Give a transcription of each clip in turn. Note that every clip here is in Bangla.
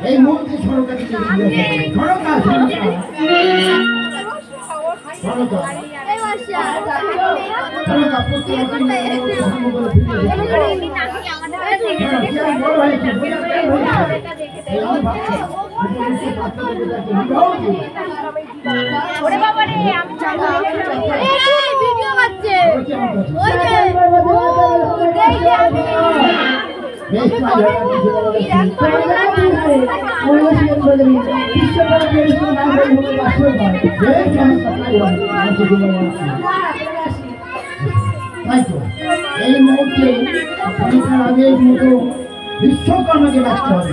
এই মুহূর্তে সরকারি এই মুহূর্তে পরীক্ষার আগের মতো বিশ্বকর্মাকে বাঁচতে হবে।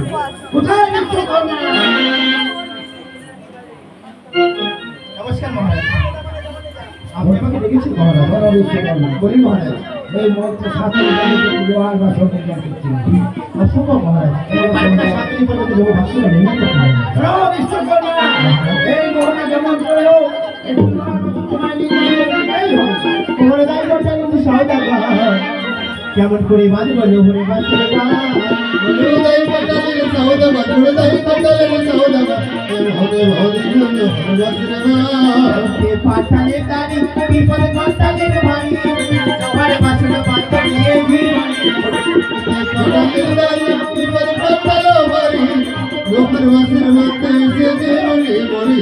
কোথায় বিশ্বকর্মা? নমস্কার মহারাজ, আপনি আমাকে দেখেছেন মহারাজ? বড় বিশ্বকর্মা বলি মহারাজ, এই মুহূর্তে সাতটি ব্যবহার বা সরকার করছি অশুভ মহারাজ। সাতটি পর্যন্ত দেবো ভাষ্য বিশ্বকর্মা এই মোহনা যেমন করে হোক কেমন করে বাঁধব লোহরে বাঁচবে পাঠালে তারি বিপদ পাঠালের বাড়ি বাঁচলে পাঠালে বিপদ পাঠালো বাড়ি লোকের বাসের মধ্যে এসে বলি বলি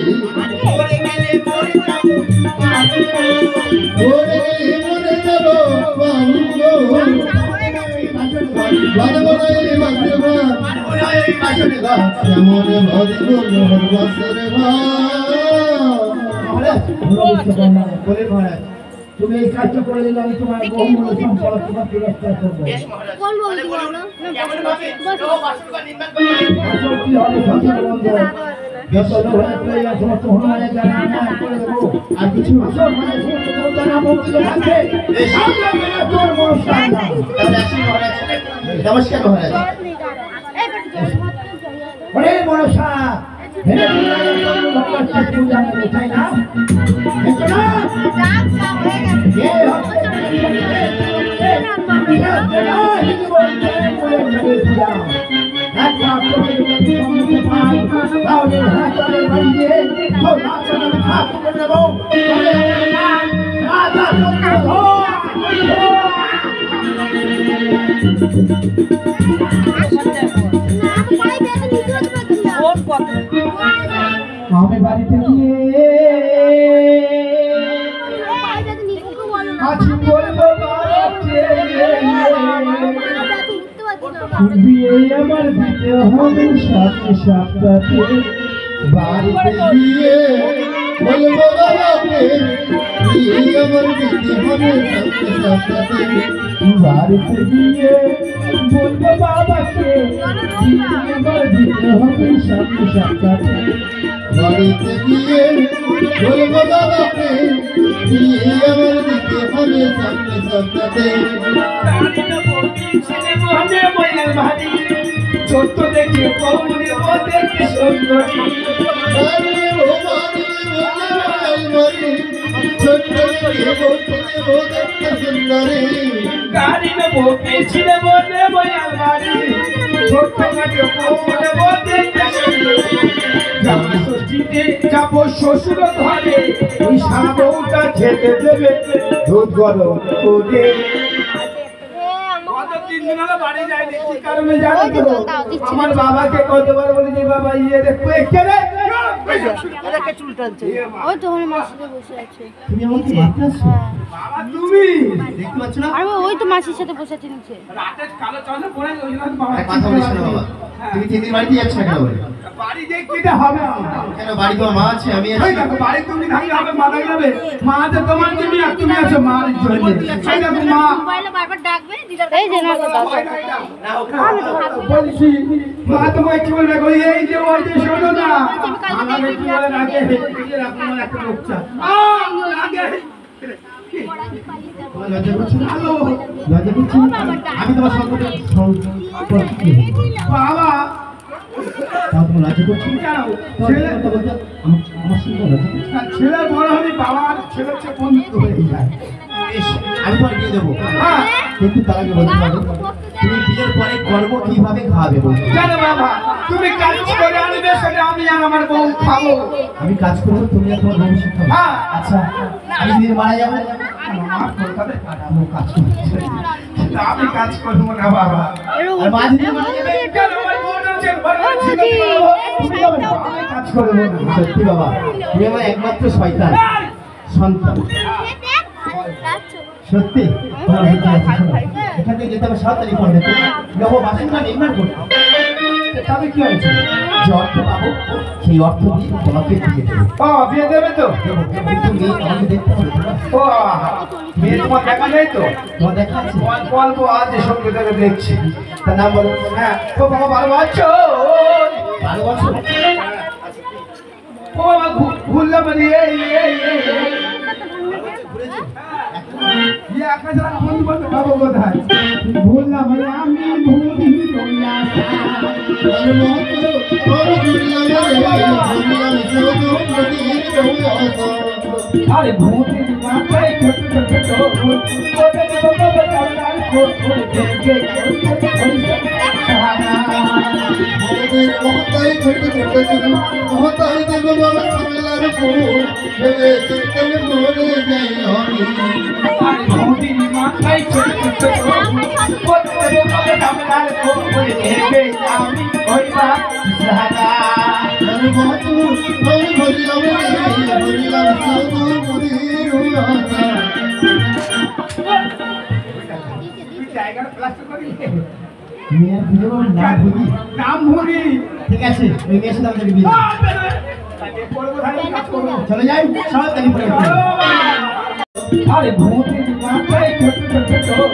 তুমি এই কাজটা করে দিলে আমি তোমার বহুমূল্য সম্পদ তোমার পুরস্কার করবো। আর কিছু নমস্কার মহারাজ। অরে মনসা তাই না? আমি বাড়িতে গিয়ে আছি বলবো বিয়ে আমার দিতে হবে সাথে সাথে বাড়িতে গিয়ে বলবো বাবাকে বিয়ে আমার দিতে হবে সাথে সাথে বাড়িতে গিয়ে বলবো বাবাকে বিয়ে আমার দিতে হবে সাথে সাথে বাড়িতে গিয়ে বলবো বাবাকে বিয়ে আমার দিতে হবে সাথে সাথে ছোট্ট দেখে কৌরে ও দেখে সুন্দরী ছোট্ট দেখে ও দেখে সুন্দরী গাড়ি নেবো পেছনে বলে বয়াল বাড়ি ছোট্ট দেখে কৌরে ও দেখে সুন্দরী যাবো শ্বশুর ঘরে ওই সারা বউটা খেতে দেবে দুধ গরম করে। বাড়ি যায়নি কি কারণে জানো তো? আমার বাবাকে কতবার বলেছি বাবা ইয়ে দেখো এখানে চুল টানছে ওই তো আমার মাসিতে বসে আছে। তুমি আমাকে মারতেছো বাবা? তুমি দেখতে পাচ্ছ না? আরে ওই তো মাসির সাথে বসে আছে নিচে রাতে কালো চশমা পরে ওই জন্য বাবা কথা বলিস না বাবা। তুমি দিদির বাড়িতে যাচ্ছ না কেন? বাড়ি দেখতে হবে কেন? বাড়ি তো মা আছে আমি আছি। দেখো বাড়ি তুমি থাকলে হবে মা যাবে মা আছে তোমার তুমি আর তুমি আছো মার জন্য। এই দেখো মা মোবাইলে বারবার ডাকবে দিদার এই যে না কথা আমি তো বলছি মা তোমায় কি বলবে কই এই যে ওই যে শোনো না আমাকে কি বলে রাখে এই যে আপনার একটা লোকটা আগে লজ্জা করছি না, লজ্জা করছি না। আমি তোমার সম্পর্কে বাবা তাও তোমার লজ্জা করছি ছেলে বলতে আমার সঙ্গে লজ্জা করছি। ছেলে বড় হলে বাবার ছেলের চেয়ে বন্ধু হয়ে যায়। আমি তোমার বিয়ে দেবো, হ্যাঁ, কিন্তু তার আগে বলতে হবে তুমি বিয়ের পরে কর্ম কিভাবে খাওয়াবে বলতে। কেন বাবা তুমি কাজ করে আনবে সেটা আমি আর আমার বউ খাবো। আমি কাজ করবো তুমি আর তোমার বউ খাবো। হ্যাঁ আচ্ছা আমি যদি মারা যাবো আমি কাজ করবো না বাবা। আর মা যদি মারা যাবে আমি কাজ করবো না। সত্যি বাবা তুমি আমার একমাত্র শয়তান সন্তান। সত্যি এখান থেকে যেতে হবে 7 তারিখ পর্যন্ত যাবো বাসিন্দা নির্মাণ করতে। তবে কি হয়েছে যে অর্থ পাবো সেই অর্থ দিয়ে তোমাকে দিয়ে দেবো। বিয়ে দেবে তো? কিন্তু মেয়ে আমাকে দেখতে হবে। মেয়ে তোমার দেখা নেই তো? তোমার দেখা আছে অল্প আছে, সঙ্গে থেকে দেখছি। তার নাম বলো। হ্যাঁ ও বাবা ভালো আছো? ভালো আছো? ও বাবা ভুললাম মানে ভুললাম আমি আরে ভূতের মাথায় ছোট নাম ভুলি। ঠিক আছে চলে যাই। আরে ভূতের মাথায় ছোট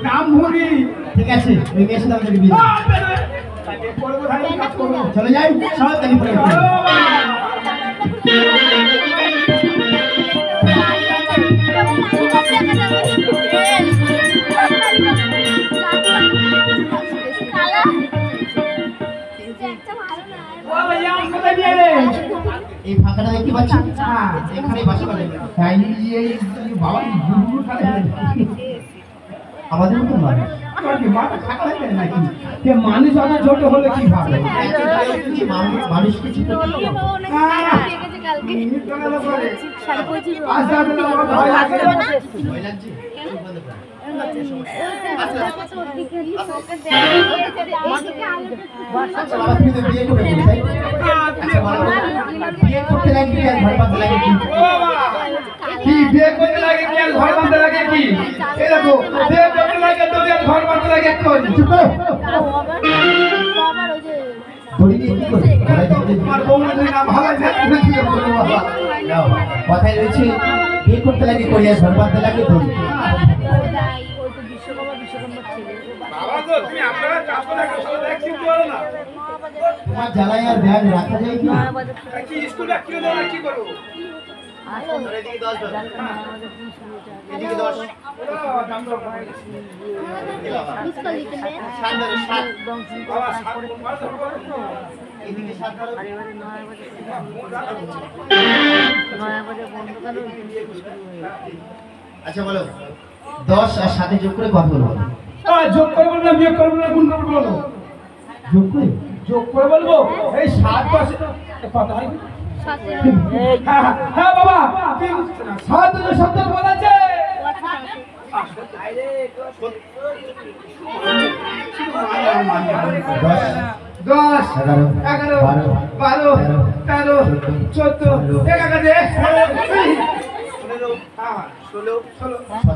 নাম ভুলি। ঠিক আছে চলে যাই। 7 তারিখ এই ফাঁকাটা দেখতে পাচ্ছি, এখানে বাসা বাঁধে। বাবা আমাদের মতো মানুষ মানুষ অনেক ছোট হলে কি ভাবে মানুষ কিছু বিয়ে করতে লাগে ঘর বাঁধতে লাগে কি বিয়ে করতে লাগে কি আর ঘর বাঁধতে লাগে কি? এই দেখো বিয়ে করতে লাগে তো ঘর বাঁধতে লাগে কি? চুপ করো। কথায় রয়েছে বিয়ে করতে লাগে করিয়া ঘর বাঁধতে লাগে ধরি। তোমার জ্বালায় আর ব্যাগ রাখা যায় কি? আচ্ছা বলো 10 আর 7 যোগ করে কত বলবো? যোগ করে বলবো না বিয়োগ করবো না গুণ করবো বলো? যোগ করে বলবো। এই 7 পাশে কত হয়? হ্যাঁ বাবা 7 শব্দ বলা আছে। 10 11 12 13 14 এ কাকা দে 16